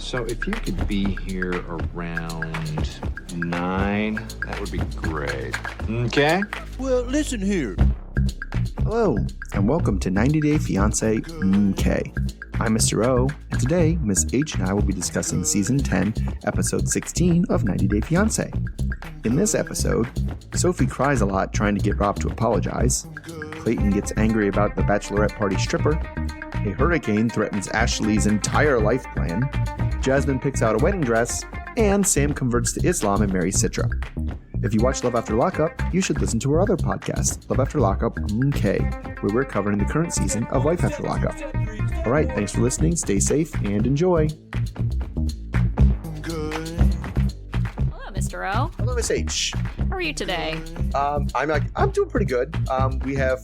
So if you could be here around 9, that would be great. Okay? Well, listen here. Hello, and welcome to 90 Day Fiancé K. I'm Mr. O, and today Miss H and I will be discussing Season 10, Episode 16 of 90 Day Fiancé. In this episode, Sophie cries a lot trying to get Rob to apologize, Clayton gets angry about the bachelorette party stripper, a hurricane threatens Ashley's entire life plan, Jasmin picks out a wedding dress, and Sam converts to Islam and marries Citra. If you watch Love After Lockup, you should listen to our other podcast, Love After Lockup K, where we're covering the current season of Life After Lockup. All right, thanks for listening, stay safe, and enjoy. Hello, Mr. O. Hello, Miss H. How are you today? I'm doing pretty good. We have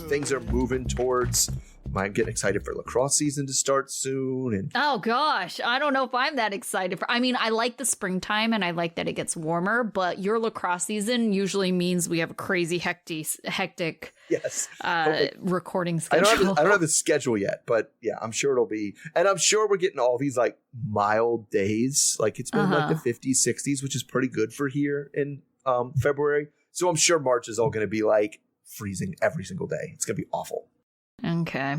things are moving towards. I'm getting excited for lacrosse season to start soon. And Oh, gosh. I don't know if I'm that excited for. I mean, I like the springtime and I like that it gets warmer, but your lacrosse season usually means we have a crazy hectic yes, recording I schedule. don't have the schedule yet, but yeah, I'm sure it'll be. And I'm sure we're getting all these like mild days. Like it's been like the 50s, 60s, which is pretty good for here in February. So I'm sure March is all going to be like freezing every single day. It's going to be awful. Okay.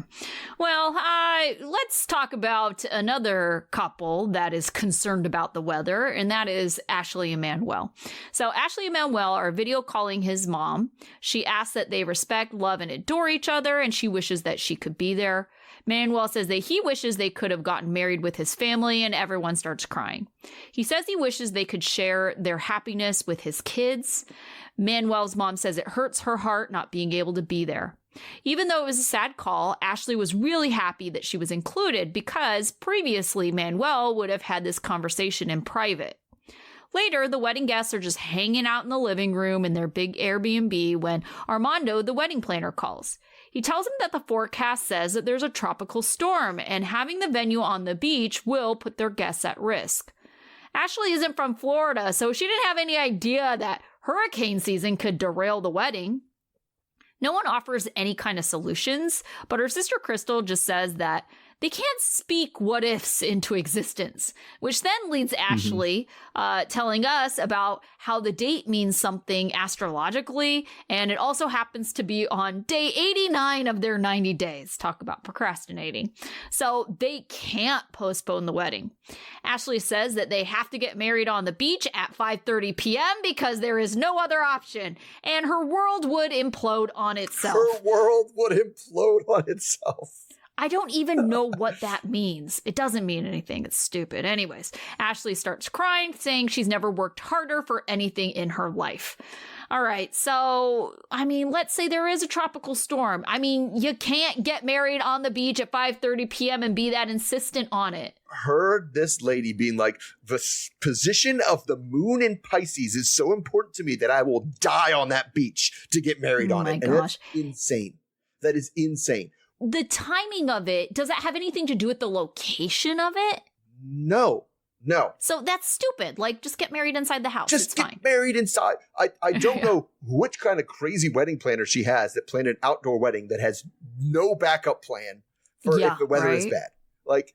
Well, let's talk about another couple that is concerned about the weather, and that is Ashley and Manuel. So Ashley and Manuel are video calling his mom. She asks that they respect, love, and adore each other, and she wishes that she could be there. Manuel says that he wishes they could have gotten married with his family, and everyone starts crying. He says he wishes they could share their happiness with his kids. Manuel's mom says it hurts her heart not being able to be there. Even though it was a sad call, Ashley was really happy that she was included because previously Manuel would have had this conversation in private. Later, the wedding guests are just hanging out in the living room in their big Airbnb when Armando, the wedding planner, calls. He tells him that the forecast says that there's a tropical storm and having the venue on the beach will put their guests at risk. Ashley isn't from Florida, so she didn't have any idea that hurricane season could derail the wedding. No one offers any kind of solutions, but her sister Crystal just says that they can't speak what ifs into existence, which then leads Ashley telling us about how the date means something astrologically, and it also happens to be on day 89 of their 90 days. Talk about procrastinating. So they can't postpone the wedding. Ashley says that they have to get married on the beach at 5:30 p.m. because there is no other option, and her world would implode on itself. Her world would implode on itself. I don't even know what that means. It doesn't mean anything. It's stupid. Anyways, Ashley starts crying, saying she's never worked harder for anything in her life. All right. So, I mean, let's say there is a tropical storm. I mean, you can't get married on the beach at 5:30 p.m. and be that insistent on it. This lady being like, the position of the moon in Pisces is so important to me that I will die on that beach to get married on it. Gosh. And that's insane. That is insane. The timing of it, does that have anything to do with the location of it? No. So that's stupid. Like, just get married inside the house. Just it's get fine. married inside. I don't know which kind of crazy wedding planner she has that planned an outdoor wedding that has no backup plan for if the weather is bad. Like,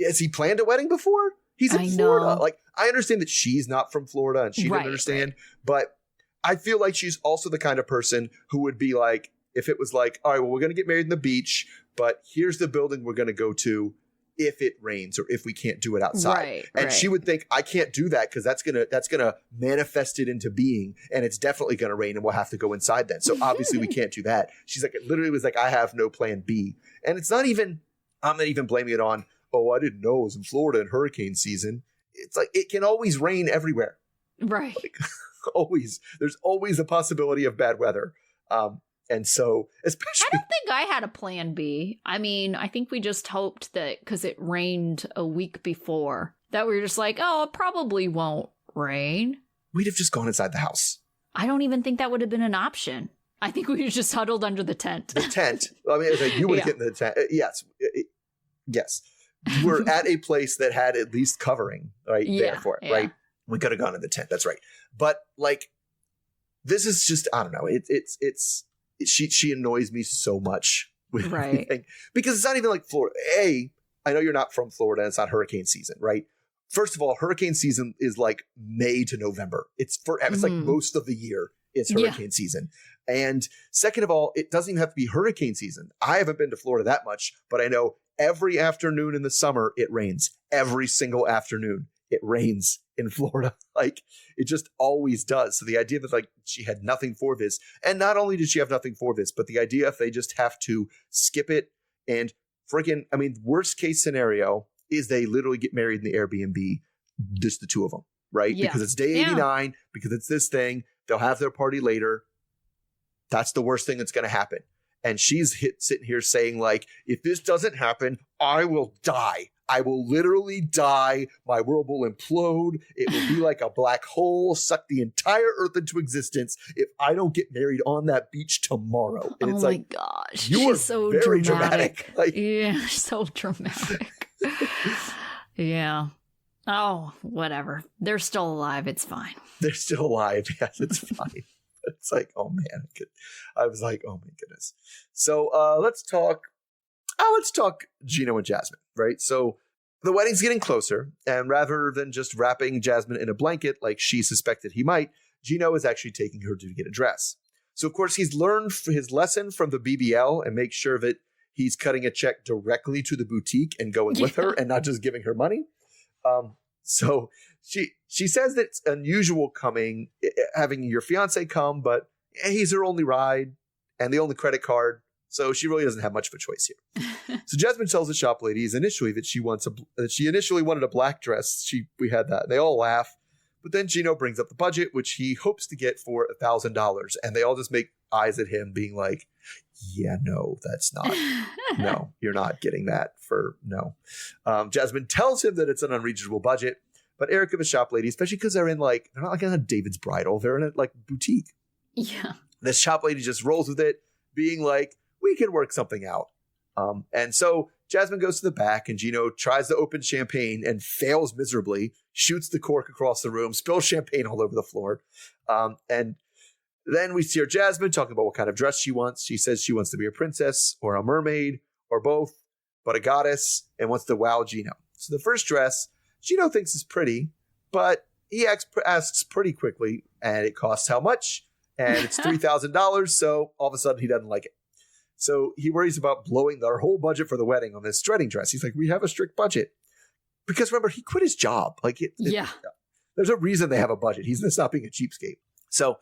has he planned a wedding before? He's in Florida. Like, I understand that she's not from Florida and she didn't understand, but I feel like she's also the kind of person who would be like, if it was like, all right, well, we're going to get married in the beach, but here's the building we're going to go to if it rains or if we can't do it outside. And she would think, I can't do that because that's gonna manifest it into being, and it's definitely going to rain and we'll have to go inside then. So obviously we can't do that. She's like, it literally was like, I have no plan B. And it's not even, I'm not even blaming it on, oh, I didn't know it was in Florida in hurricane season. It's like, it can always rain everywhere. Right. Like, always. There's always a possibility of bad weather. And so, especially, I don't think I had a plan B. I mean, I think we just hoped that because it rained a week before, that we were just like, oh, it probably won't rain. We'd have just gone inside the house. I don't even think that would have been an option. I think we just huddled under the tent. The tent. I mean, it was like you would have get in the tent. Yes. Yes. We're at a place that had at least covering there for it, right? We could have gone in the tent. That's right. But like, this is just, I don't know. She annoys me so much with everything because it's not even like Florida. I know you're not from Florida and it's not hurricane season, right? First of all, hurricane season is like May to November. It's forever. It's like most of the year is hurricane season. And second of all, it doesn't even have to be hurricane season. I haven't been to Florida that much, but I know every afternoon in the summer, it rains. Every single afternoon, it rains in Florida. Like, it just always does. So the idea that like she had nothing for this, and not only did she have nothing for this, but the idea if they just have to skip it and freaking, I mean, worst case scenario is they literally get married in the Airbnb, just the two of them, right? Yeah. Because it's day 89, because it's this thing, they'll have their party later. That's the worst thing that's going to happen. And she's sitting here saying like, if this doesn't happen, I will die. I will literally die. My world will implode. It will be like a black hole, suck the entire earth into existence if I don't get married on that beach tomorrow. And oh it's my like, gosh. you are so very dramatic. Like, yeah, so dramatic. Yeah. Oh, whatever. They're still alive. It's fine. they're still alive. Yes, it's fine. It's like, oh man, I was like, oh my goodness. So let's talk Gino and Jasmin, right? So the wedding's getting closer, and rather than just wrapping Jasmin in a blanket like she suspected he might, Gino is actually taking her to get a dress. So of course he's learned his lesson from the BBL and makes sure that he's cutting a check directly to the boutique and going with her and not just giving her money. So she says that it's unusual having your fiance come, but he's her only ride and the only credit card. So she really doesn't have much of a choice here. So Jasmin tells the shop ladies initially that she initially wanted a black dress. We had that. They all laugh. But then Gino brings up the budget, which he hopes to get for $1,000. And they all just make eyes at him being like, yeah, no, that's not. No, you're not getting that for no. Jasmin tells him that it's an unreachable budget. But Erica, the shop lady, especially because they're not like in a David's Bridal. They're in a like boutique. Yeah. This shop lady just rolls with it, being like, we can work something out. And so Jasmin goes to the back and Gino tries to open champagne and fails miserably, shoots the cork across the room, spills champagne all over the floor. And then we see her Jasmin talking about what kind of dress she wants. She says she wants to be a princess or a mermaid or both, but a goddess, and wants to wow Gino. So the first dress Gino thinks is pretty, but he asks pretty quickly, and it costs how much? And it's $3,000, so all of a sudden he doesn't like it. So he worries about blowing their whole budget for the wedding on this wedding dress. He's like, we have a strict budget. Because remember, he quit his job. Like, there's a reason they have a budget. He's just not being a cheapskate. So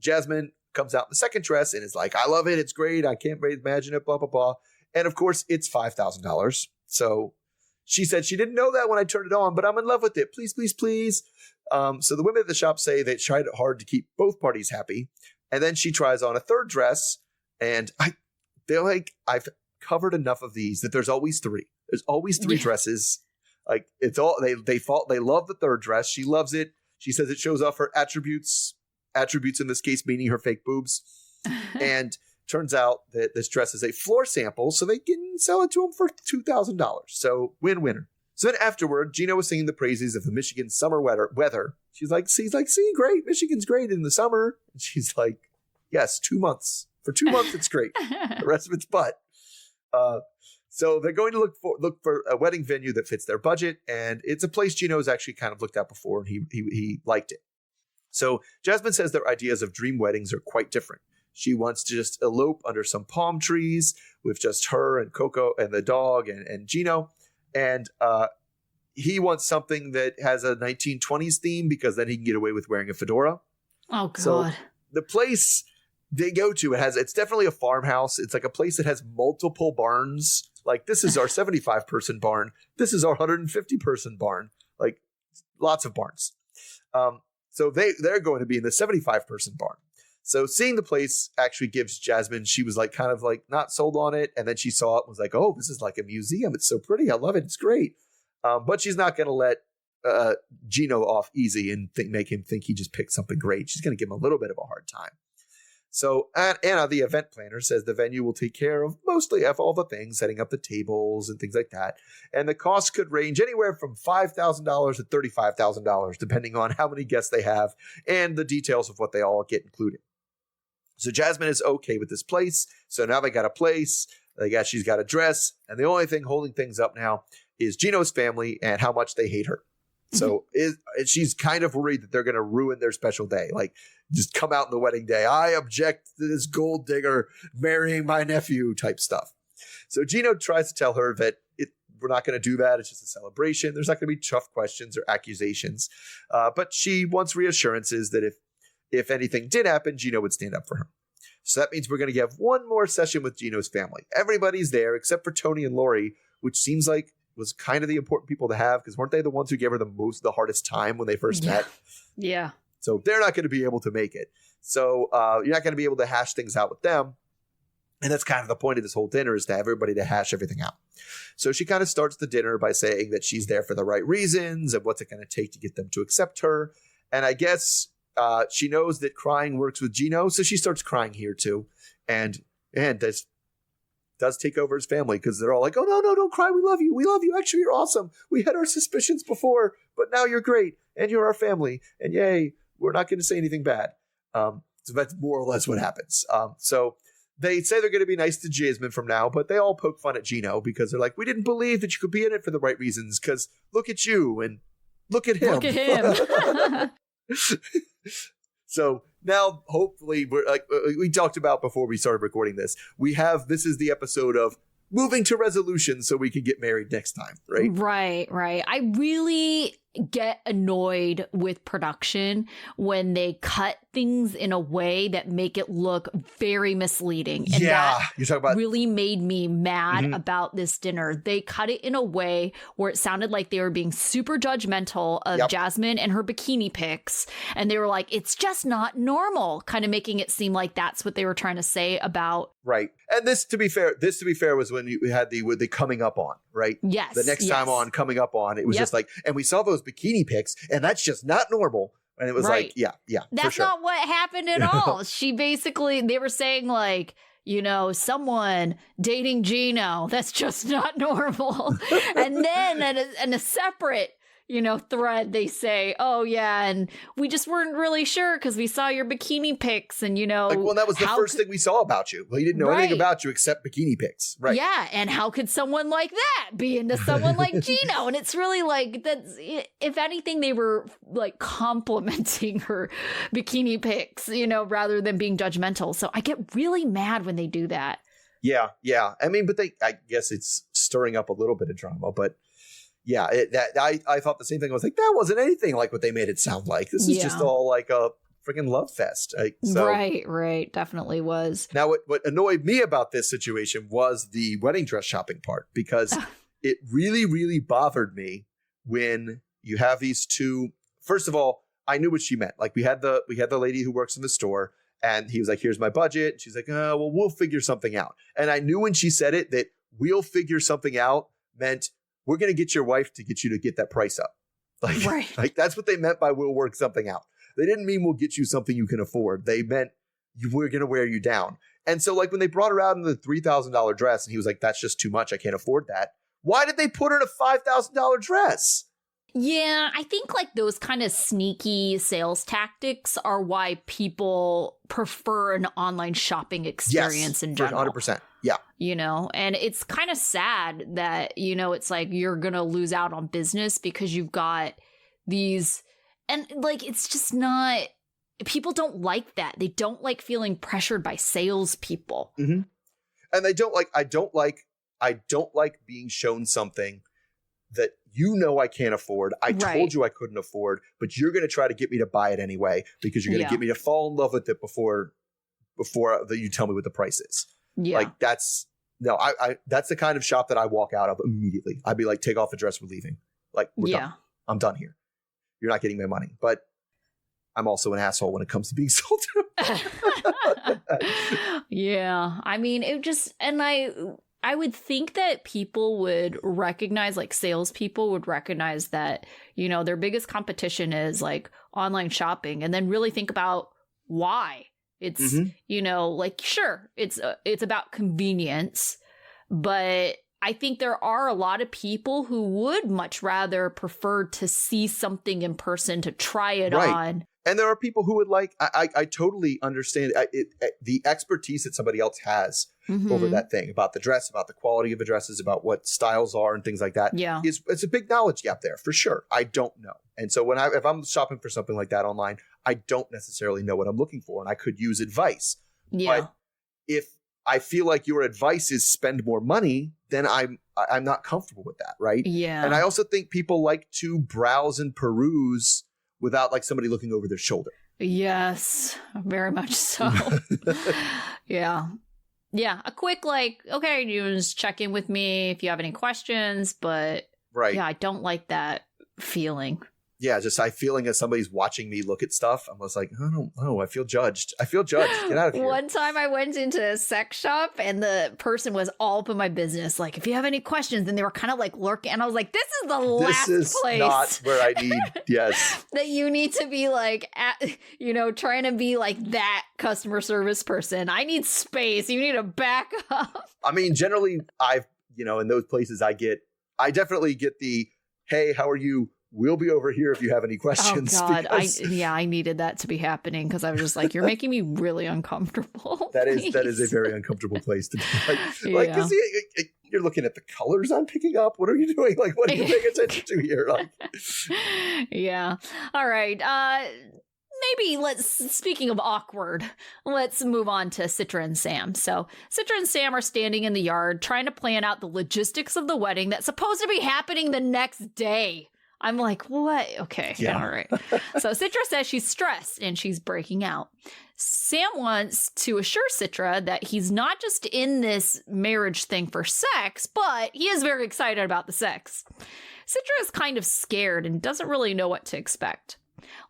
Jasmin comes out in the second dress and is like, I love it. It's great. I can't imagine it, blah, blah, blah. And of course, it's $5,000. So she said she didn't know that when I turned it on, but I'm in love with it. Please, please, please. So the women at the shop say they tried hard to keep both parties happy. And then she tries on a third dress. And they're like, I've covered enough of these that there's always three. There's always three dresses. Like, it's all they love the third dress. She loves it. She says it shows off her attributes in this case meaning her fake boobs. And turns out that this dress is a floor sample, so they can sell it to him for $2,000. So win-winner. So then afterward, Gino was singing the praises of the Michigan summer weather. He's like, see, great. Michigan's great in the summer. And she's like, yes, 2 months. For 2 months, it's great. The rest of it's butt. So they're going to look for a wedding venue that fits their budget, and it's a place Gino's actually kind of looked at before, and he liked it. So Jasmin says their ideas of dream weddings are quite different. She wants to just elope under some palm trees with just her and Coco and the dog and Gino, and he wants something that has a 1920s theme because then he can get away with wearing a fedora. Oh God! So the place they go to, it's definitely a farmhouse. It's like a place that has multiple barns. Like, this is our 75-person barn. This is our 150-person barn. Like, lots of barns. So they're going to be in the 75-person barn. So seeing the place actually gives Jasmin, she was like kind of like not sold on it. And then she saw it and was like, oh, this is like a museum. It's so pretty. I love it. It's great. But she's not going to let Gino off easy and make him think he just picked something great. She's going to give him a little bit of a hard time. So Anna, the event planner, says the venue will take care of mostly of all the things, setting up the tables and things like that. And the cost could range anywhere from $5,000 to $35,000, depending on how many guests they have and the details of what they all get included. So Jasmin is okay with this place. So now they got a place. I guess she's got a dress, and the only thing holding things up now is Gino's family and how much they hate her. So she's kind of worried that they're going to ruin their special day. Like, just come out on the wedding day. I object to this gold digger marrying my nephew type stuff. So Gino tries to tell her that we're not going to do that. It's just a celebration. There's not going to be tough questions or accusations. But she wants reassurances that if anything did happen, Gino would stand up for her. So that means we're going to have one more session with Gino's family. Everybody's there except for Tony and Lori, which seems like was kind of the important people to have, because weren't they the ones who gave her the hardest time when they first met? Yeah. So they're not going to be able to make it. So you're not going to be able to hash things out with them. And that's kind of the point of this whole dinner, is to have everybody to hash everything out. So she kind of starts the dinner by saying that she's there for the right reasons and what's it going to take to get them to accept her. And I guess she knows that crying works with Gino, so she starts crying here too. And this does take over his family, because they're all like, oh, no, don't cry. We love you. We love you. Actually, you're awesome. We had our suspicions before, but now you're great. And you're our family. And yay, we're not going to say anything bad. So that's more or less what happens. So they say they're going to be nice to Jasmin from now, but they all poke fun at Gino, because they're like, we didn't believe that you could be in it for the right reasons, because look at you and look at him. Look at him. So now, hopefully, we're like we talked about before we started recording this. This is the episode of moving to resolution so we can get married next time, right? Right. I really get annoyed with production when they cut things in a way that make it look very misleading. And that you're talking about really made me mad about this dinner. They cut it in a way where it sounded like they were being super judgmental of Jasmin and her bikini pics. And they were like, it's just not normal, kind of making it seem like that's what they were trying to say about. Right. And this, to be fair, was when you had the coming up on, right? Yes. The next time on, coming up on, it was just like, and we saw those bikini pics, and that's just not normal. And it was like, yeah. That's sure. not what happened at all. They were saying like, someone dating Gino, that's just not normal. And then in a separate, thread, they say, oh yeah, and we just weren't really sure because we saw your bikini pics, and that was the first thing we saw about you. Well, you didn't know anything about you except bikini pics, right? Yeah, and how could someone like that be into someone like Gino? And it's really like, that's, if anything, they were like complimenting her bikini pics, rather than being judgmental. So I get really mad when they do that. Yeah. I mean, but I guess it's stirring up a little bit of drama, but. Yeah, I thought the same thing. I was like, that wasn't anything like what they made it sound like. This is just all like a freaking love fest. Right. Definitely was. Now, what annoyed me about this situation was the wedding dress shopping part, because it really, really bothered me when you have these two. First of all, I knew what she meant. Like we had the lady who works in the store, and he was like, here's my budget. She's like, well, we'll figure something out. And I knew when she said it that we'll figure something out meant we're going to get your wife to get you to get that price up. Like that's what they meant by we'll work something out. They didn't mean we'll get you something you can afford. They meant we're going to wear you down. And so like when they brought her out in the $3,000 dress and he was like, that's just too much. I can't afford that. Why did they put her in a $5,000 dress? Yeah, I think like those kind of sneaky sales tactics are why people prefer an online shopping experience in general. 100%. Yeah. And it's kind of sad that, it's like you're going to lose out on business because you've got these, and like, it's just not, people don't like that. They don't like feeling pressured by salespeople. Mm-hmm. And I don't like being shown something that I can't afford. I told you I couldn't afford, but you're going to try to get me to buy it anyway because you're going to get me to fall in love with it before you tell me what the price is. Yeah. Like that's the kind of shop that I walk out of immediately. I'd be like, take off the dress, we're leaving. Like we're done. I'm done here. You're not getting my money. But I'm also an asshole when it comes to being sold to. Yeah. I mean, it just, and I would think that people would recognize, like salespeople would recognize that, their biggest competition is like online shopping, and then really think about why. It's, like, sure, it's about convenience, but I think there are a lot of people who would much rather prefer to see something in person, to try it on. And there are people who would like, I totally understand the expertise that somebody else has over that thing, about the dress, about the quality of the dresses, about what styles are and things like that. Yeah. It's a big knowledge gap there for sure. I don't know. And so if I'm shopping for something like that online, I don't necessarily know what I'm looking for, and I could use advice. Yeah. But if I feel like your advice is spend more money, then I'm not comfortable with that, right? Yeah. And I also think people like to browse and peruse without like somebody looking over their shoulder. Yes, very much so. Yeah. Yeah. A quick okay, you just check in with me if you have any questions, but right. Yeah, I don't like that feeling. Yeah, just feeling as somebody's watching me look at stuff. I'm just like, I feel judged. Get out of here. One time I went into a sex shop and the person was all up in my business. Like, if you have any questions, and they were kind of like lurking. And I was like, this is the last place. Not where I need, yes. That you need to be trying to be like that customer service person. I need space. You need to back up. I mean, generally, in those places I definitely get the, hey, how are you? We'll be over here if you have any questions. Oh God, I needed that to be happening because I was just like, you're making me really uncomfortable. That is a very uncomfortable place to be. Like, because you're looking at the colors I'm picking up. What are you doing? Like, what are you paying attention to here? Like, yeah. All right. Maybe speaking of awkward, let's move on to Citra and Sam. So Citra and Sam are standing in the yard trying to plan out the logistics of the wedding that's supposed to be happening the next day. I'm like, what? Okay. Yeah. All right. So Citra says she's stressed and she's breaking out. Sam wants to assure Citra that he's not just in this marriage thing for sex, but he is very excited about the sex. Citra is kind of scared and doesn't really know what to expect.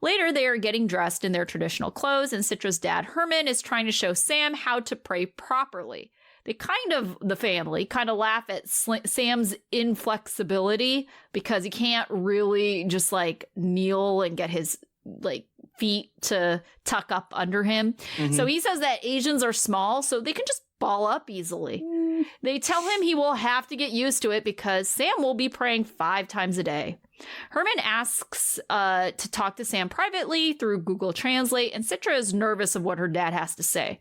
Later, they are getting dressed in their traditional clothes, and Citra's dad, Herman, is trying to show Sam how to pray properly. The family kind of laugh at Sam's inflexibility because he can't really just kneel and get his feet to tuck up under him. Mm-hmm. So he says that Asians are small, so they can just ball up easily. They tell him he will have to get used to it because Sam will be praying 5 times a day. Herman asks to talk to Sam privately through Google Translate, and Citra is nervous of what her dad has to say.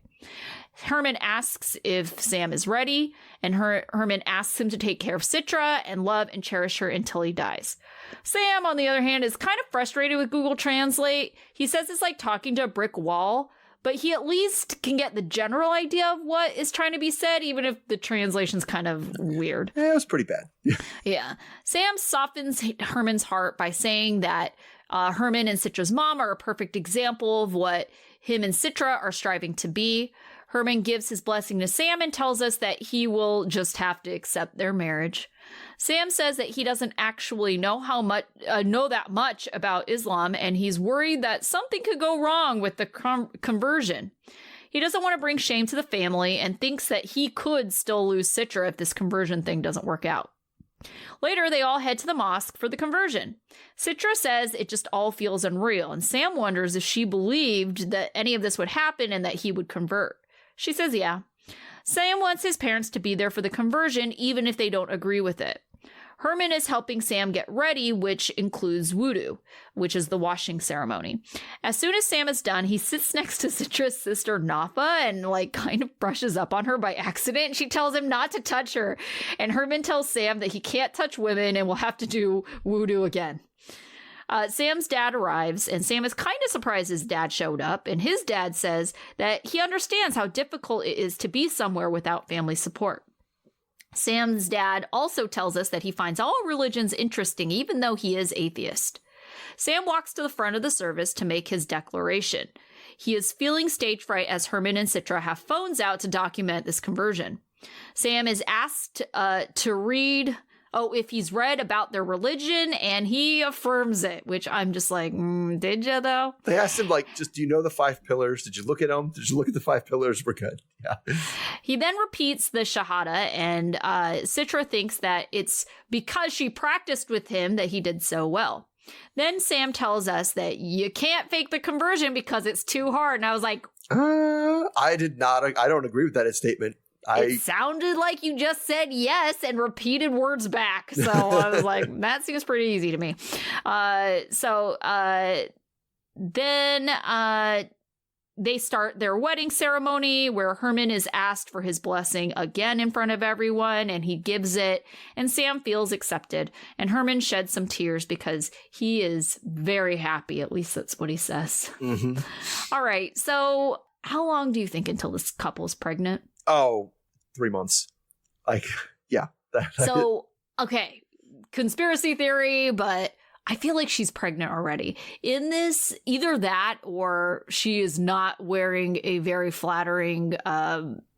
Herman asks if Sam is ready, and Herman asks him to take care of Citra and love and cherish her until he dies. Sam, on the other hand, is kind of frustrated with Google Translate. He says it's like talking to a brick wall, but he at least can get the general idea of what is trying to be said, even if the translation's kind of weird. Yeah, it was pretty bad. Yeah. Sam softens Herman's heart by saying that Herman and Citra's mom are a perfect example of what him and Citra are striving to be. Herman gives his blessing to Sam and tells us that he will just have to accept their marriage. Sam says that he doesn't actually know that much about Islam, and he's worried that something could go wrong with the conversion. He doesn't want to bring shame to the family and thinks that he could still lose Citra if this conversion thing doesn't work out. Later, they all head to the mosque for the conversion. Citra says it just all feels unreal, and Sam wonders if she believed that any of this would happen and that he would convert. She says, yeah. Sam wants his parents to be there for the conversion, even if they don't agree with it. Herman is helping Sam get ready, which includes wudu, which is the washing ceremony. As soon as Sam is done, he sits next to Citra's sister, Nafa, and kind of brushes up on her by accident. She tells him not to touch her, and Herman tells Sam that he can't touch women and will have to do wudu again. Sam's dad arrives, and Sam is kind of surprised his dad showed up, and his dad says that he understands how difficult it is to be somewhere without family support. Sam's dad also tells us that he finds all religions interesting, even though he is atheist. Sam walks to the front of the service to make his declaration. He is feeling stage fright as Herman and Citra have phones out to document this conversion. Sam is asked to read if he's read about their religion, and he affirms it, which I'm just like, did you though? They asked him do you know the 5 pillars? Did you look at them? Did you look at the 5 pillars? We're good. Yeah. He then repeats the Shahada, and Citra thinks that it's because she practiced with him that he did so well. Then Sam tells us that you can't fake the conversion because it's too hard. And I was like, I don't agree with that statement. It sounded like you just said yes and repeated words back. So I was like, that seems pretty easy to me. Then they start their wedding ceremony where Herman is asked for his blessing again in front of everyone, and he gives it, and Sam feels accepted. And Herman sheds some tears because he is very happy. At least that's what he says. Mm-hmm. All right. So how long do you think until this couple's pregnant? Oh, 3 months. Like, yeah. So, okay. Conspiracy theory, but I feel like she's pregnant already. In this, either that or she is not wearing a very flattering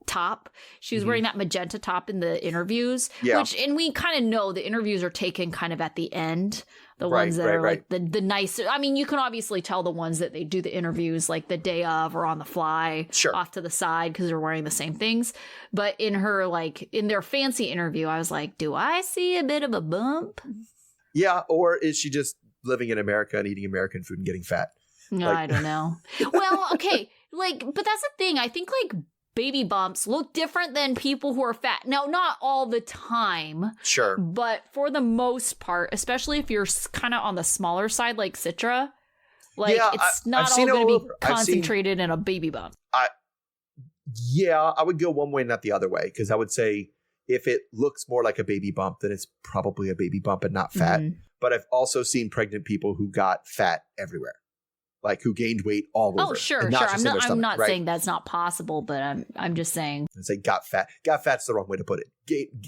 top. She was wearing that magenta top in the interviews, and we kind of know the interviews are taken kind of at the end. The ones that are like the nicer. I mean, you can obviously tell the ones that they do the interviews like the day of or on the fly off to the side because they're wearing the same things. But in her, like in their fancy interview, I was like, do I see a bit of a bump? Yeah. Or is she just living in America and eating American food and getting fat? No, I don't know. Well, okay. Like, but that's the thing. I think like baby bumps look different than people who are fat. Now, not all the time. Sure. But for the most part, especially if you're kind of on the smaller side like Citra, like it's not all going to be concentrated in a baby bump. I would go one way, not the other way, because I would say if it looks more like a baby bump, then it's probably a baby bump and not fat. Mm-hmm. But I've also seen pregnant people who got fat everywhere. Like who gained weight all over. Oh, sure. I'm not saying that's not possible, but I'm just saying. Say got fat. Got fat's the wrong way to put it.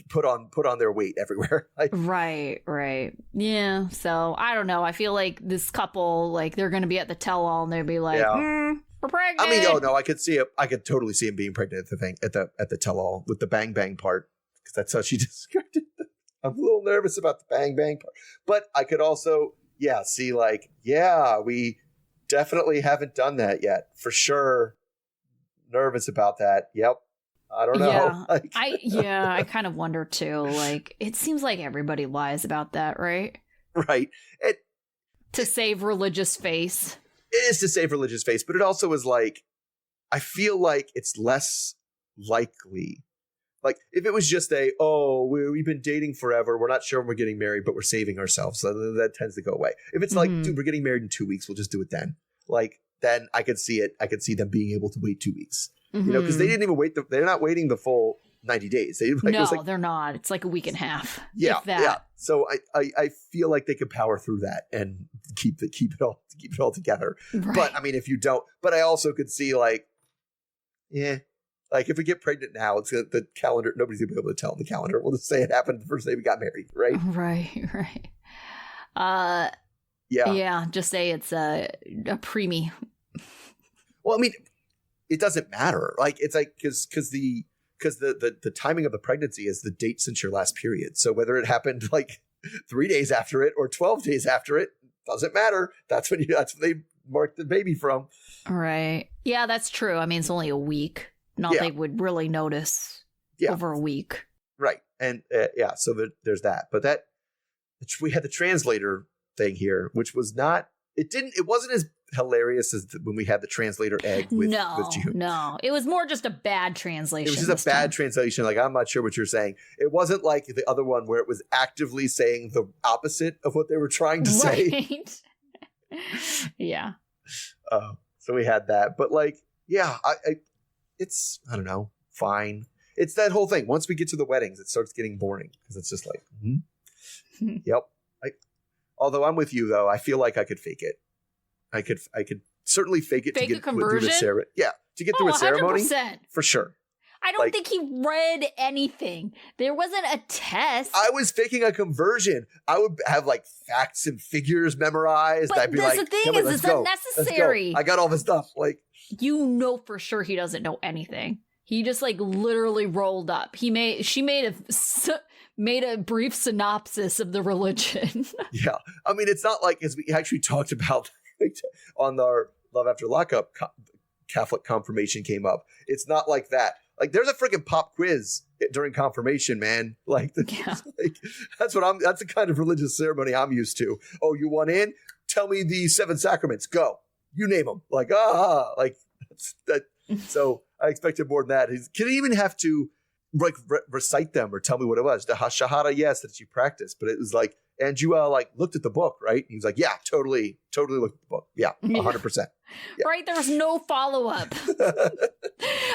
Put on their weight everywhere. Like, right. Yeah. So I don't know. I feel like this couple, like they're going to be at the tell-all and they'll be like, we're pregnant. I mean, oh no, I could see it. I could totally see him being pregnant at the tell-all with the bang bang part, because that's how she described it. I'm a little nervous about the bang bang part, but I could also see like we definitely haven't done that yet. For sure. Nervous about that. Yep. I don't know. Yeah. I kind of wonder too. Like, it seems like everybody lies about that, right? Right. To save religious face. It is to save religious face, but it also is like, I feel like it's less likely. Like, if it was just we've been dating forever, we're not sure when we're getting married, but we're saving ourselves. So that tends to go away. If it's like, dude, we're getting married in 2 weeks, we'll just do it then. Like, then I could see it. I could see them being able to wait 2 weeks. You know, because they didn't even wait. They're not waiting the full 90 days. They're not. It's like a week and a half. Yeah. So I feel like they could power through that and keep it all together. Right. But I mean, if you don't, but I also could see like, like if we get pregnant now, it's the calendar. Nobody's gonna be able to tell on the calendar. We'll just say it happened the first day we got married, right? Right. Yeah. Just say it's a preemie. Well, I mean, it doesn't matter. Like it's like because the timing of the pregnancy is the date since your last period. So whether it happened like 3 days after it or 12 days after it doesn't matter. That's when they mark the baby from. Right. Yeah, that's true. I mean, it's only a week. Not they would really notice over a week. Right. And so there's that. But we had the translator thing here, which was not, it wasn't as hilarious as when we had the translator egg with June. No, it was more just a bad translation. It was just a bad translation. Like, I'm not sure what you're saying. It wasn't like the other one where it was actively saying the opposite of what they were trying to say. Yeah. So we had that. But like, it's, I don't know, fine. It's that whole thing. Once we get to the weddings, it starts getting boring because it's just like, yep. Although I'm with you though, I feel like I could fake it. I could certainly fake it to get a conversion. To get through a ceremony 100%. For sure. I don't think he read anything. There wasn't a test. I was faking a conversion. I would have like facts and figures memorized. But I'd be the thing is, it's unnecessary. I got all the stuff. Like, you know for sure he doesn't know anything. He just like literally rolled up. She made a brief synopsis of the religion. Yeah, I mean, it's not like, as we actually talked about on our Love After Lockup, Catholic confirmation came up. It's not like that. Like, there's a freaking pop quiz during confirmation, man. Like, that's the kind of religious ceremony I'm used to. Oh, you want in? Tell me the 7 sacraments. Go. You name them. Like, that's that. So I expected more than that. Can he even have to like recite them or tell me what it was? The Shahada, yes, that you practice, but it was like And you looked at the book, right? He was like, yeah, totally looked at the book. Yeah, 100%. Yeah. Right? There was no follow-up.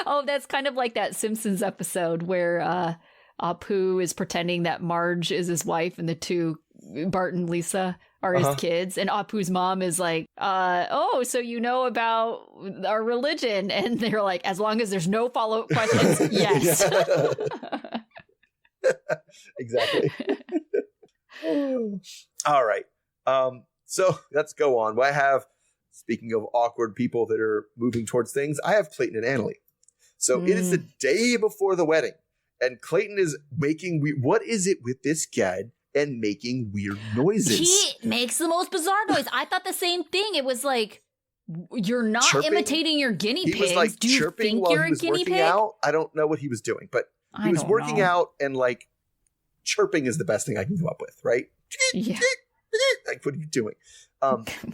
Oh, that's kind of like that Simpsons episode where Apu is pretending that Marge is his wife and the two, Bart and Lisa, are his kids. And Apu's mom is like, oh, so you know about our religion. And they're like, as long as there's no follow-up questions, yes. Exactly. All right. So let's go on. I have, speaking of awkward people that are moving towards things, I have Clayton and Anali. So it is the day before the wedding. And Clayton is making what is it with this guy and making weird noises? He makes the most bizarre noise. I thought the same thing. It was like, you're not chirping, imitating your guinea pigs. He was like Do you chirping think while you're he was a guinea working pig? out. I don't know what he was doing, but he was working out, and like chirping is the best thing I can come up with, right? Yeah. Like, what are you doing?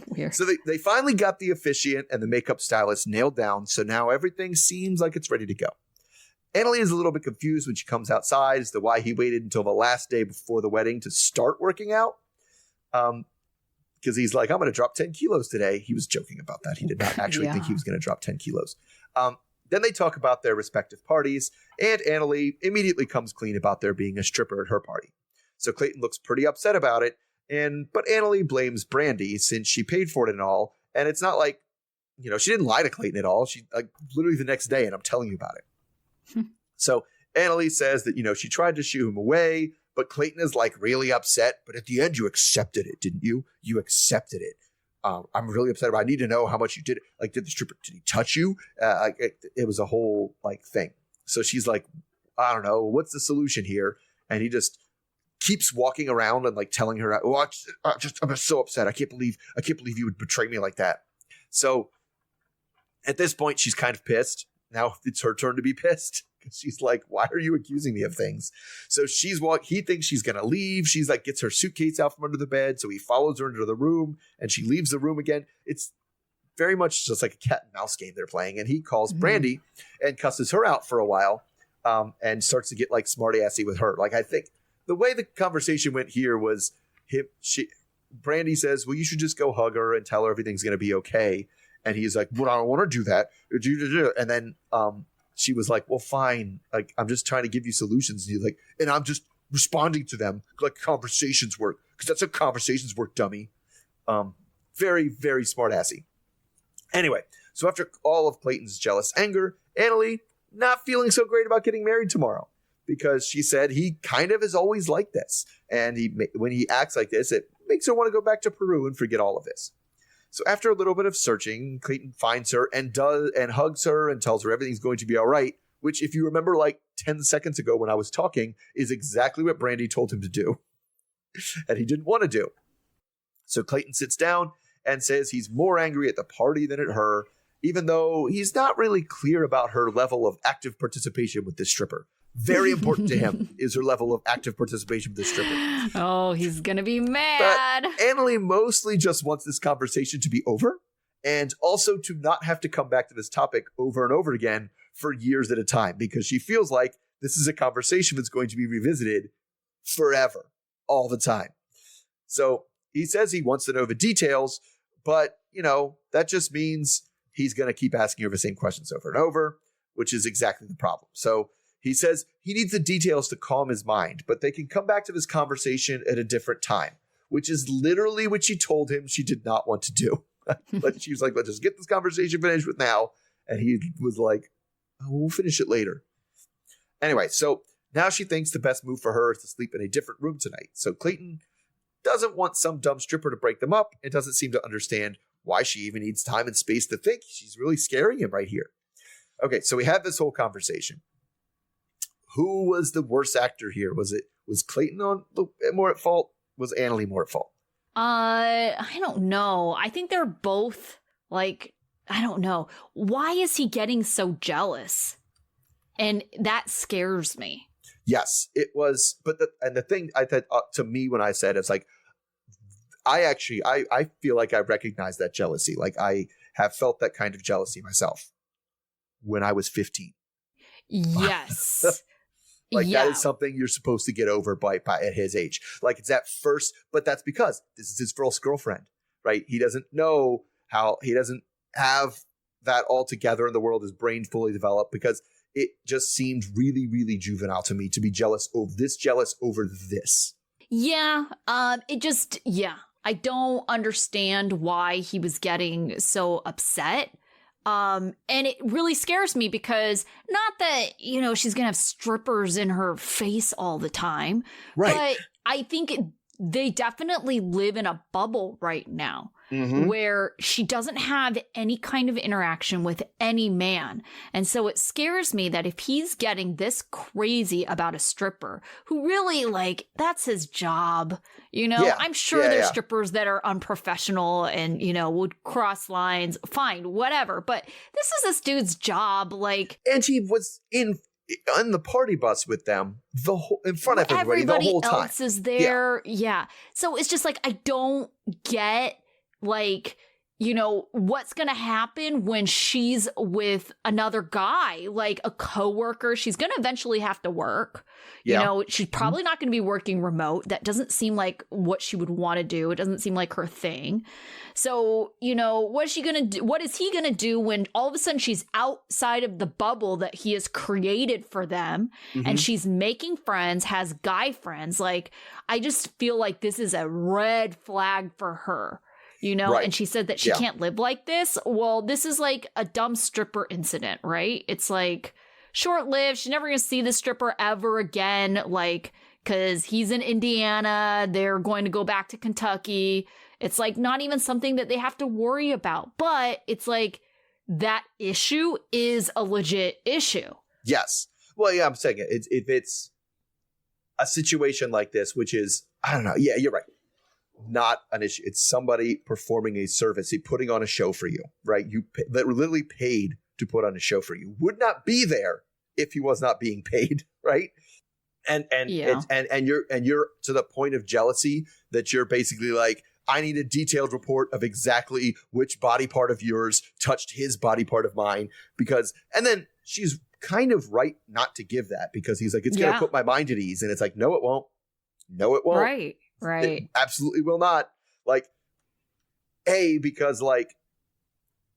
Weird. So they finally got the officiant and the makeup stylist nailed down. So now everything seems like it's ready to go. Anali is a little bit confused when she comes outside as to why he waited until the last day before the wedding to start working out. Because he's like, I'm going to drop 10 kilos today. He was joking about that. He did not actually think he was going to drop 10 kilos. Then they talk about their respective parties, and Anali immediately comes clean about there being a stripper at her party. So Clayton looks pretty upset about it, but Anali blames Brandy since she paid for it and all. And it's not like, she didn't lie to Clayton at all. She literally the next day, and I'm telling you about it. So Anali says that, she tried to shoo him away, but Clayton is like really upset. But at the end, you accepted it, didn't you? You accepted it. I'm really upset about it. I need to know how much you did. Like, did he touch you? It was a whole thing. So she's like, I don't know. What's the solution here? And he just keeps walking around and telling her, oh, I'm so upset. I can't believe you would betray me like that. So at this point, she's kind of pissed. Now it's her turn to be pissed. She's like, why are you accusing me of things? So he thinks she's going to leave. She's like, gets her suitcase out from under the bed. So he follows her into the room and she leaves the room again. It's very much just like a cat and mouse game they're playing. And he calls Brandy and cusses her out for a while and starts to get smart-assy with her. I think the way the conversation went here was Brandy says, well, you should just go hug her and tell her everything's going to be okay. And he's like, well, I don't want to do that. And then she was like, well, fine. I'm just trying to give you solutions. And he's like, and I'm just responding to them like conversations work. Because that's how conversations work, dummy. Very, very smart-assy. Anyway, so after all of Clayton's jealous anger, Anali not feeling so great about getting married tomorrow. Because she said he kind of is always like this. And when he acts like this, it makes her want to go back to Peru and forget all of this. So after a little bit of searching, Clayton finds her and hugs her and tells her everything's going to be all right, which if you remember 10 seconds ago when I was talking is exactly what Brandy told him to do. And he didn't want to do. So Clayton sits down and says he's more angry at the party than at her, even though he's not really clear about her level of active participation with this stripper. Very important to him is her level of active participation with this stripper. Oh, he's going to be mad. But Anali mostly just wants this conversation to be over and also to not have to come back to this topic over and over again for years at a time because she feels like this is a conversation that's going to be revisited forever, all the time. So he says he wants to know the details, but, that just means he's going to keep asking her the same questions over and over, which is exactly the problem. So he says he needs the details to calm his mind, but they can come back to this conversation at a different time, which is literally what she told him she did not want to do. But she was like, let's just get this conversation finished with now. And he was like, oh, we'll finish it later. Anyway, so now she thinks the best move for her is to sleep in a different room tonight. So Clayton doesn't want some dumb stripper to break them up and doesn't seem to understand why she even needs time and space to think. She's really scaring him right here. Okay, so we had this whole conversation. Who was the worst actor here? Was Clayton more at fault? Was Anali more at fault? I don't know. I think they're both I don't know. Why is he getting so jealous? And that scares me. Yes, it was. But the thing I thought to me when I said it's I feel like I recognize that jealousy. I have felt that kind of jealousy myself when I was 15. Yes. Like that is something you're supposed to get over by at his age. Like it's at first, but that's because this is his first girlfriend, right? He doesn't know he doesn't have that all together in the world, his brain fully developed, because it just seemed really, really juvenile to me to be jealous over this. Yeah. I don't understand why he was getting so upset. And it really scares me because not that, she's going to have strippers in her face all the time. Right. But I think they definitely live in a bubble right now where she doesn't have any kind of interaction with any man. And so it scares me that if he's getting this crazy about a stripper who really that's his job, I'm sure there's strippers that are unprofessional and, would cross lines, fine, whatever. But this is this dude's job. And he was on the party bus with them in front of everybody the whole time. Everybody else is there. Yeah. So it's just I don't get what's going to happen when she's with another guy, like a coworker. She's going to eventually have to work. She's probably not going to be working remote. That doesn't seem like what she would want to do. It doesn't seem like her thing. So, what is she going to do? What is he going to do when all of a sudden she's outside of the bubble that he has created for them and she's making friends, has guy friends? I just feel like this is a red flag for her. Right. And she said that she can't live like this. Well, this is a dumb stripper incident, right? It's short-lived. She's never going to see the stripper ever again, because he's in Indiana. They're going to go back to Kentucky. It's not even something that they have to worry about. But it's that issue is a legit issue. Yes. Well, yeah, I'm saying it. If it's a situation like this, which is, I don't know. Yeah, you're right. Not an issue. It's somebody performing a service, putting on a show for you, right? That were literally paid to put on a show for you. Would not be there if he was not being paid, right? And you're to the point of jealousy that you're basically I need a detailed report of exactly which body part of yours touched his body part of mine, and then she's kind of right not to give that, because he's it's going to put my mind at ease, and it's no, it won't. No, it won't. Right. It absolutely will not. Because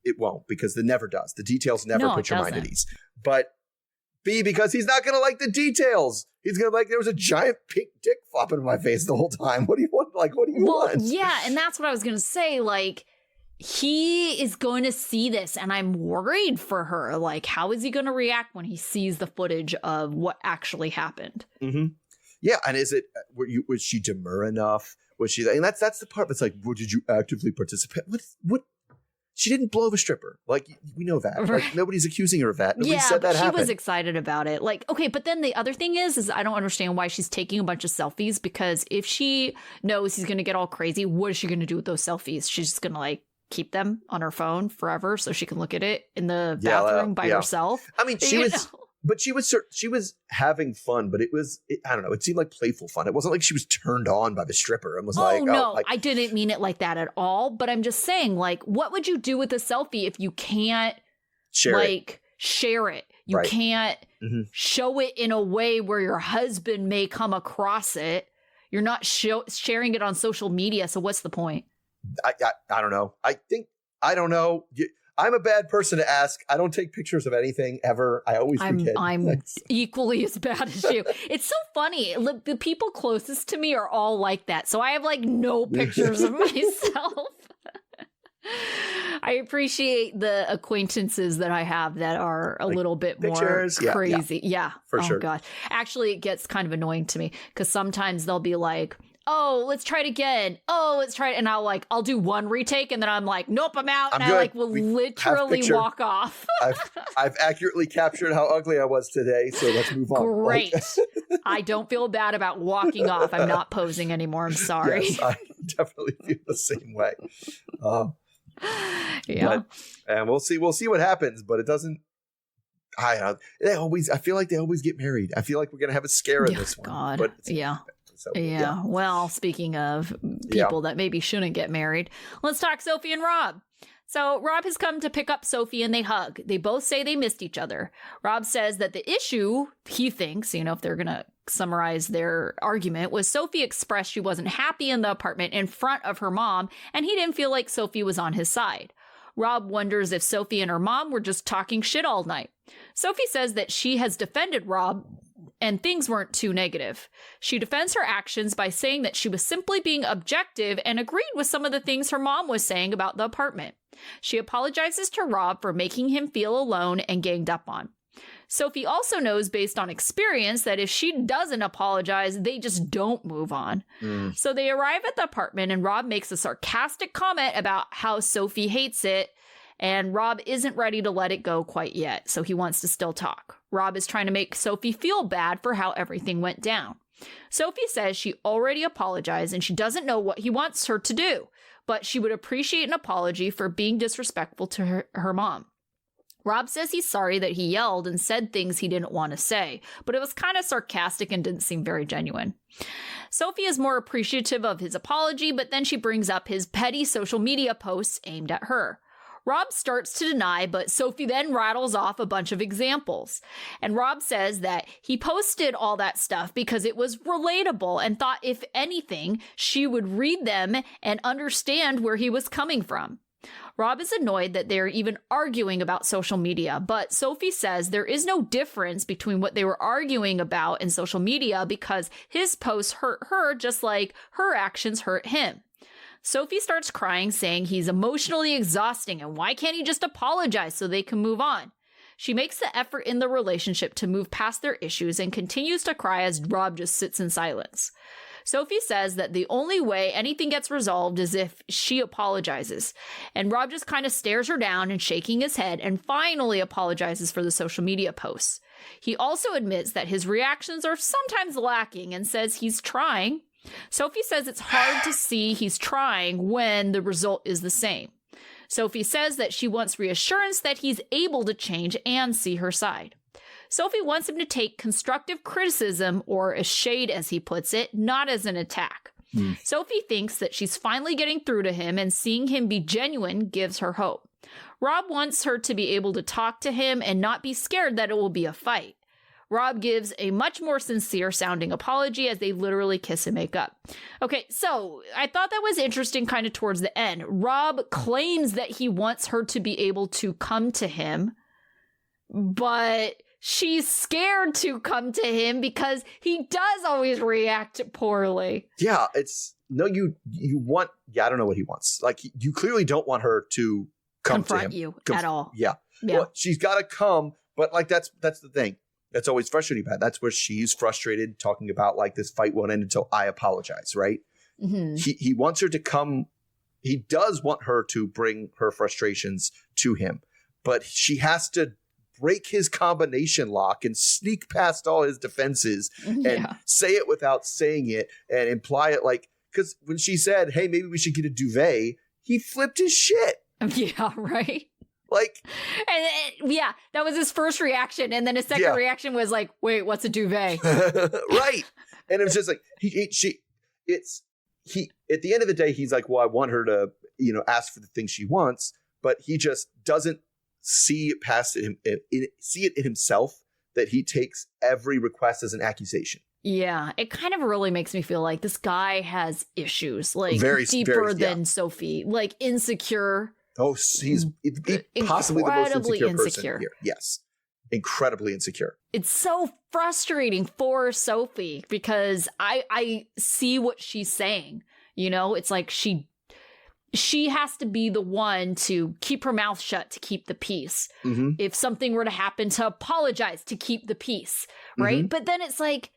it won't, because it never does. The details never put your mind at ease. But B, because he's not going to like the details. He's going to there was a giant pink dick flopping in my face the whole time. What do you want? What do you want? Yeah, and that's what I was going to say. He is going to see this, and I'm worried for her. How is he going to react when he sees the footage of what actually happened? Mm-hmm. Yeah, and was she demure enough? Was she? And that's the part that's did you actively participate? What? She didn't blow the stripper. We know that. Right. Nobody's accusing her of that. Nobody said that happened. She was excited about it. Okay, but then the other thing is I don't understand why she's taking a bunch of selfies, because if she knows he's going to get all crazy, what is she going to do with those selfies? She's just going to keep them on her phone forever so she can look at it in the bathroom by herself. I mean, she was having fun, but I don't know. It seemed like playful fun. It wasn't like she was turned on by the stripper and was I didn't mean it like that at all. But I'm just saying, what would you do with a selfie if you can't share it? You can't show it in a way where your husband may come across it. You're not sharing it on social media. So what's the point? I don't know. I don't know. I'm a bad person to ask. I don't take pictures of anything ever. I always forget. I'm equally as bad as you. It's so funny. The people closest to me are all like that. So I have no pictures of myself. I appreciate the acquaintances that I have that are a little bit pictures, more crazy. Yeah. For sure. Oh, God. Actually, it gets kind of annoying to me because sometimes they'll be oh, let's try it again. Oh, let's try it. And I'll do one retake and then I'm nope, I'm out. And I will literally walk off. I've accurately captured how ugly I was today. So let's move on. Great. I don't feel bad about walking off. I'm not posing anymore. I'm sorry. Yes, I definitely feel the same way. Yeah. And we'll see what happens, but it doesn't. I feel like they always get married. I feel like we're going to have a scare in this one. God. But yeah. So, yeah. Well, speaking of people that maybe shouldn't get married, let's talk Sophia and Rob. So Rob has come to pick up Sophie and they hug. They both say they missed each other. Rob says that the issue, he thinks, if they're going to summarize their argument, was Sophie expressed she wasn't happy in the apartment in front of her mom, and he didn't feel like Sophie was on his side. Rob wonders if Sophie and her mom were just talking shit all night. Sophie says that she has defended Rob and things weren't too negative. She defends her actions by saying that she was simply being objective and agreed with some of the things her mom was saying about the apartment. She apologizes to Rob for making him feel alone and ganged up on. Sophie also knows based on experience that if she doesn't apologize, they just don't move on. So they arrive at the apartment and Rob makes a sarcastic comment about how Sophie hates it, and Rob isn't ready to let it go quite yet, so he wants to still talk. Rob is trying to make Sophie feel bad for how everything went down. Sophie says she already apologized and she doesn't know what he wants her to do, but she would appreciate an apology for being disrespectful to her mom. Rob says he's sorry that he yelled and said things he didn't want to say, but it was kind of sarcastic and didn't seem very genuine. Sophie is more appreciative of his apology, but then she brings up his petty social media posts aimed at her. Rob starts to deny, but Sophie then rattles off a bunch of examples. And Rob says that he posted all that stuff because it was relatable and thought, if anything, she would read them and understand where he was coming from. Rob is annoyed that they're even arguing about social media, but Sophie says there is no difference between what they were arguing about in social media because his posts hurt her just like her actions hurt him. Sophie starts crying, saying he's emotionally exhausting and why can't he just apologize so they can move on? She makes the effort in the relationship to move past their issues and continues to cry as Rob just sits in silence. Sophie says that the only way anything gets resolved is if she apologizes, and Rob just kind of stares her down and shaking his head and finally apologizes for the social media posts. He also admits that his reactions are sometimes lacking and says he's trying. Sophie says it's hard to see he's trying when the result is the same. Sophie says that she wants reassurance that he's able to change and see her side. Sophie wants him to take constructive criticism, or a shade as he puts it, not as an attack. Sophie thinks that she's finally getting through to him and seeing him be genuine gives her hope. Rob wants her to be able to talk to him and not be scared that it will be a fight. Rob gives a much more sincere sounding apology as they literally kiss and make up. Okay, so I thought that was interesting kind of towards the end. Rob claims that he wants her to be able to come to him, but she's scared to come to him because he does always react poorly. Yeah, you want, I don't know what he wants. Like, you clearly don't want her to come confront to him. you at all. Yeah. Well, she's got to come, but like, that's the thing. That's always frustrating about it. That's where she's frustrated, talking about like this fight won't end until I apologize, right? Mm-hmm. He wants her to come. He does want her to bring her frustrations to him, but she has to break his combination lock and sneak past all his defenses and say it without saying it and imply it, like, because when she said, hey, maybe we should get a duvet, he flipped his shit. Yeah, right. Like, and that was his first reaction, and then his second reaction was like, "Wait, what's a duvet?" Right, and it was just like he. At the end of the day, he's like, "Well, I want her to, ask for the things she wants," but he just doesn't see it past him, see it in himself that he takes every request as an accusation. Yeah, it kind of really makes me feel like this guy has issues, like deeper than Sophie, like insecure. Oh, he's possibly the most insecure person here. Yes. Incredibly insecure. It's so frustrating for Sophie because I see what she's saying. It's like she has to be the one to keep her mouth shut to keep the peace. Mm-hmm. If something were to happen, to apologize to keep the peace. Right. Mm-hmm. But then it's like,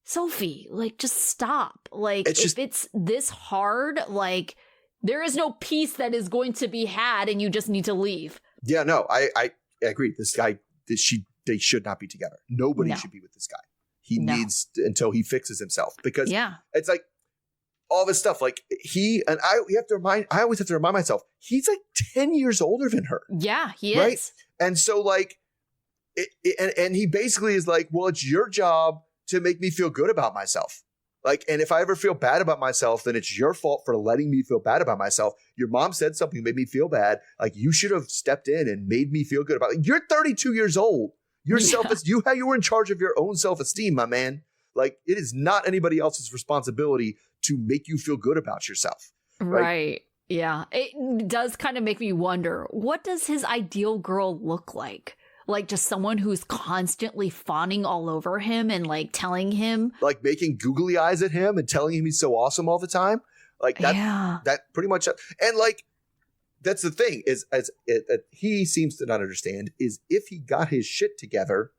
Sophie, like, just stop. Like, if it's this hard, like, there is no peace that is going to be had, and you just need to leave. Yeah, no, I agree. This guy, they should not be together. Nobody should be with this guy. He needs until he fixes himself, because it's like all this stuff. Like I always have to remind myself, he's like 10 years older than her. Yeah, he is. Right? And so like, and he basically is like, well, it's your job to make me feel good about myself. Like, and if I ever feel bad about myself, then it's your fault for letting me feel bad about myself. Your mom said something that made me feel bad. Like, you should have stepped in and made me feel good about it. You're 32 years old. Your you were in charge of your own self-esteem, my man. Like, it is not anybody else's responsibility to make you feel good about yourself. Right. Yeah. It does kind of make me wonder, what does his ideal girl look like? Like, just someone who's constantly fawning all over him and like telling him, like making googly eyes at him and telling him he's so awesome all the time. Like that pretty much. And like, that's the thing is, he seems to not understand is if he got his shit together,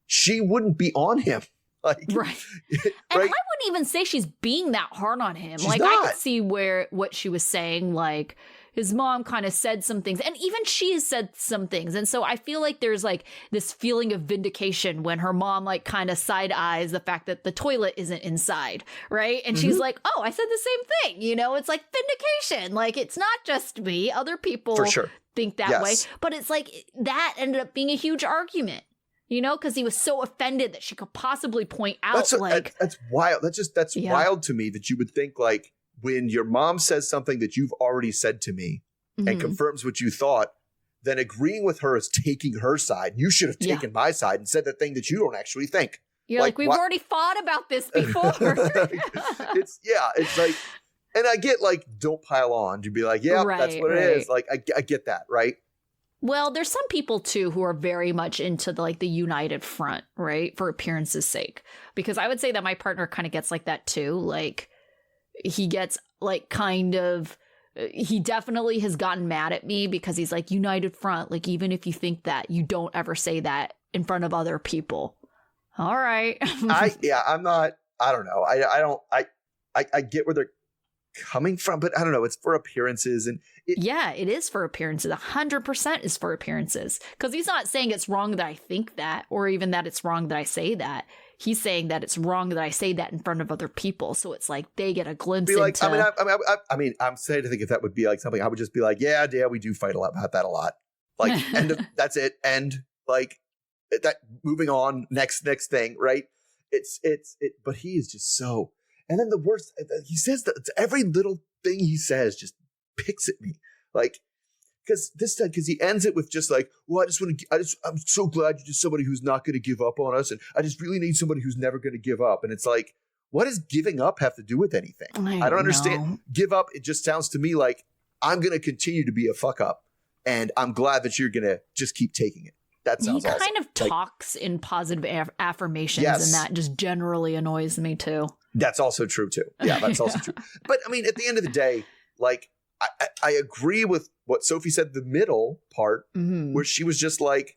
she wouldn't be on him. Like, right. And I wouldn't even say she's being that hard on him. She's like, not. I could see what she was saying, like, his mom kind of said some things, and even she said some things. And so I feel like there's like this feeling of vindication when her mom like kind of side eyes the fact that the toilet isn't inside, right? And she's like, oh, I said the same thing. You know, it's like vindication. Like, it's not just me. Other people For sure. think that way. But it's like that ended up being a huge argument. You know, because he was so offended that she could possibly point out that's wild. That's wild to me that you would think like when your mom says something that you've already said to me and confirms what you thought, then agreeing with her is taking her side. You should have taken my side and said the thing that you don't actually think. You're like we've already fought about this before. It's like, and I get like, don't pile on. You'd be like, that's what it is. Like, I get that, right? Well, there's some people, too, who are very much into the united front, right? For appearance's sake. Because I would say that my partner kind of gets like that, too. Like, he gets like he definitely has gotten mad at me because he's like, united front. Like, even if you think that, you don't ever say that in front of other people. All right. I'm not, I don't know. I get where they're coming from, but I don't know. It's for appearances. And it is for appearances. 100% is for appearances. Because he's not saying it's wrong that I think that, or even that it's wrong that I say that. He's saying that it's wrong that I say that in front of other people. So it's like they get a glimpse like, into... I'm saying to think if that would be like something, I would just be like, yeah, we do fight about that a lot. Like, that's it. And like that, moving on, next thing, right? But he is just so... And then the worst, he says that every little thing he says just picks at me. Like, because he ends it with just like, well, I'm so glad you're just somebody who's not going to give up on us. And I just really need somebody who's never going to give up. And it's like, what does giving up have to do with anything? I don't understand. Give up. It just sounds to me like I'm going to continue to be a fuck up. And I'm glad that you're going to just keep taking it. That sounds awesome. He kind of talks in positive affirmations, and that just generally annoys me too. That's also true too. Yeah, that's also true. But I mean, at the end of the day, like I agree with what Sophie said, the middle part, where she was just like,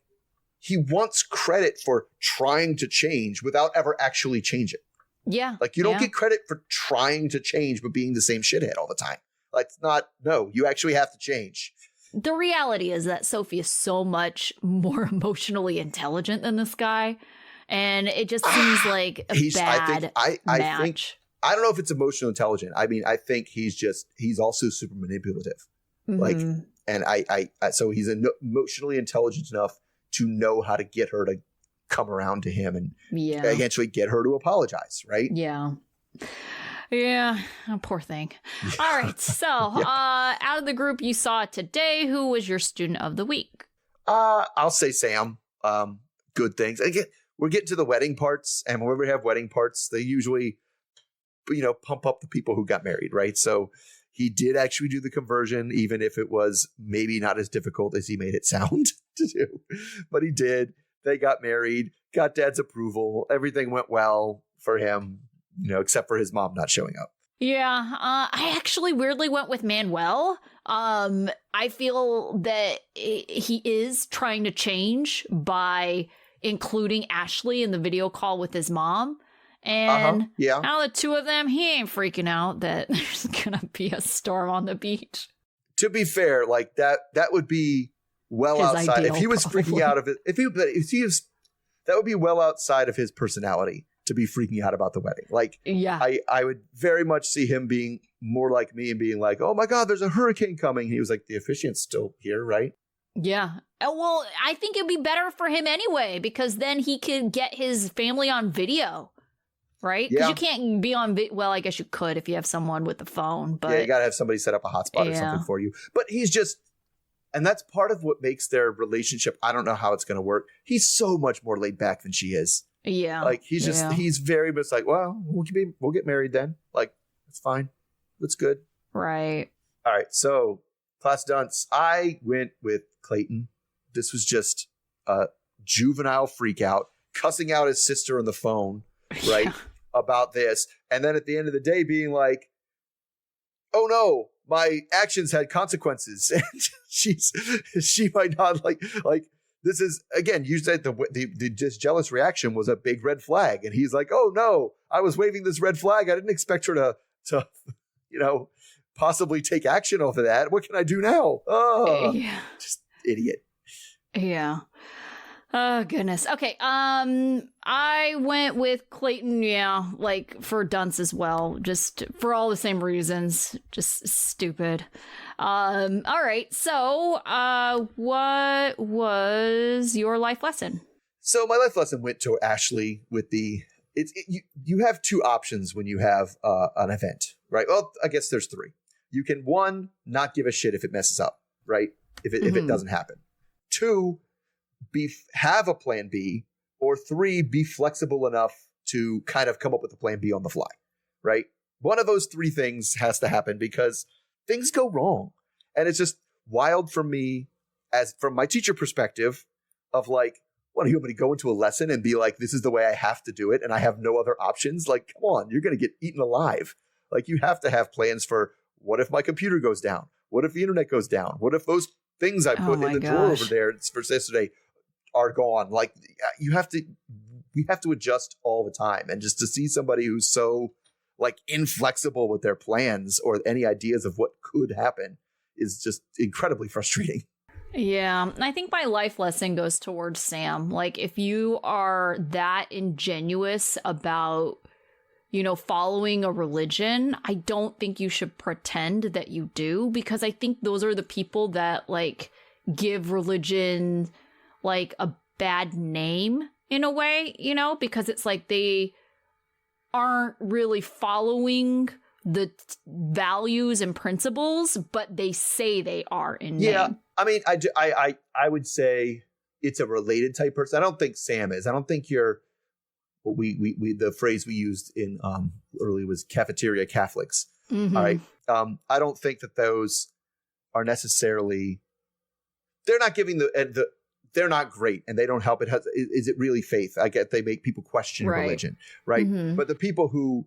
he wants credit for trying to change without ever actually changing. Yeah. Like you don't get credit for trying to change, but being the same shithead all the time. Like you actually have to change. The reality is that Sophie is so much more emotionally intelligent than this guy. And it just seems like a bad match. I don't know if it's emotional intelligent. I mean, I think he's also super manipulative. Like, and so he's emotionally intelligent enough to know how to get her to come around to him and eventually get her to apologize. Right. Yeah. Yeah. Oh, poor thing. All right. So out of the group you saw today, who was your student of the week? I'll say Sam. Good things. Again, we're getting to the wedding parts, and whenever we have wedding parts, they usually, pump up the people who got married, right? So he did actually do the conversion, even if it was maybe not as difficult as he made it sound to do. But he did. They got married, got dad's approval. Everything went well for him, except for his mom not showing up. Yeah, I actually weirdly went with Manuel. I feel that he is trying to change by including Ashley in the video call with his mom. And out of the two of them, he ain't freaking out that there's going to be a storm on the beach. To be fair, like that would be well his outside. If he was freaking out of it, that would be well outside of his personality to be freaking out about the wedding. Like, I would very much see him being more like me and being like, oh my God, there's a hurricane coming. And he was like, the officiant's still here, right? Yeah. Well, I think it'd be better for him anyway, because then he could get his family on video. right? Because you can't be on well, I guess you could if you have someone with the phone, but you gotta have somebody set up a hotspot or something for you. But he's just, and that's part of what makes their relationship, I don't know how it's gonna work. He's so much more laid back than she is. Yeah. Like he's just he's very much like, well, we'll get married then. Like, it's fine. That's good. Right. All right, so class dunce. I went with Clayton. This was just a juvenile freak out, cussing out his sister on the phone, right, about this. And then at the end of the day being like, oh no, my actions had consequences. And she might not like this is, again, you said the just jealous reaction was a big red flag. And he's like, oh no, I was waving this red flag. I didn't expect her to possibly take action over that. What can I do now? Oh, just idiot. Yeah. Oh, goodness. Okay. I went with Clayton, like for dunce as well, just for all the same reasons, just stupid. All right. So, what was your life lesson? So my life lesson went to Ashley with you have two options when you have an event, right? Well, I guess there's three. You can, one, not give a shit if it messes up, right? If it doesn't happen. Two, have a plan B, or three, be flexible enough to kind of come up with a plan B on the fly, right? One of those three things has to happen because things go wrong. And it's just wild for me, as from my teacher perspective, of like, what, are you going to go into a lesson and be like, this is the way I have to do it and I have no other options? Like, come on, you're going to get eaten alive. Like, you have to have plans for, what if my computer goes down? What if the internet goes down? What if those things I put in the drawer over there for yesterday are gone? Like, we have to adjust all the time. And just to see somebody who's so like inflexible with their plans or any ideas of what could happen is just incredibly frustrating. Yeah, I think my life lesson goes towards Sam. Like, if you are that ingenuous about, following a religion, I don't think you should pretend that you do, because I think those are the people that like give religion like a bad name in a way, because it's like they aren't really following the values and principles, but they say they are in name. I mean, I would say it's a related type person. I don't think Sam is. I don't think you're what we the phrase we used in early was cafeteria Catholics. Mm-hmm. All right. I don't think that those are necessarily, they're not giving they're not great and they don't help. Is it really faith? I get they make people question religion, right? Mm-hmm. But the people who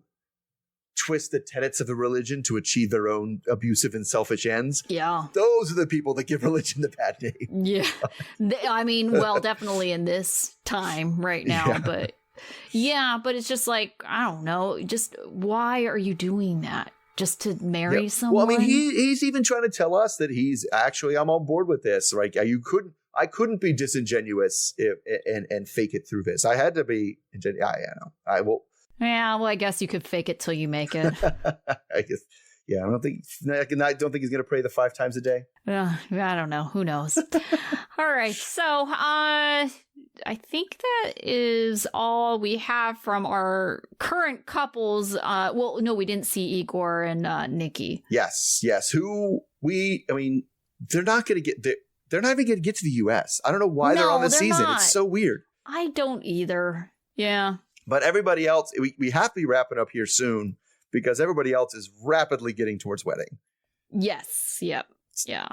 twist the tenets of the religion to achieve their own abusive and selfish ends. Yeah. Those are the people that give religion the bad name. Yeah. I mean, well, definitely in this time right now, but it's just like, I don't know, just why are you doing that? Just to marry someone? Well, I mean, he's even trying to tell us that he's actually, I'm on board with this. Like, I couldn't be disingenuous and fake it through this. I had to be ingenuous. I know. I will. Yeah, well, I guess you could fake it till you make it. I guess. Yeah, I don't think he's going to pray the 5 times a day. I don't know. Who knows? All right. So I think that is all we have from our current couples. Well, no, we didn't see Igor and Nikki. Yes. They're not going to get there. They're not even going to get to the U.S. I don't know why they're on this season. Not. It's so weird. I don't either. Yeah. But everybody else, we have to be wrapping up here soon because everybody else is rapidly getting towards wedding. Yes. Yep. Yeah.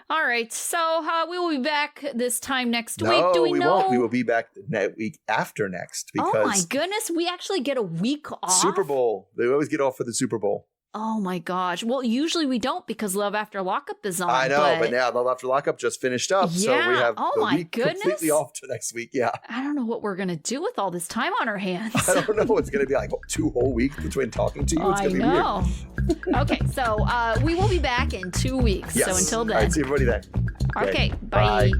All right. So we will be back this time next week. Do we know? Won't. We will be back the week after next. Because oh my goodness, we actually get a week off. Super Bowl. They always get off for the Super Bowl. Oh my gosh. Well, usually we don't because Love After Lockup is on. I know, but now Love After Lockup just finished up. Yeah. So we have the week completely off to next week. Yeah. I don't know what we're going to do with all this time on our hands. I don't know. It's going to be like 2 whole weeks between talking to you. It's going to be weird. Okay. So we will be back in 2 weeks. Yes. So until then. All right. See everybody then. Okay. Bye.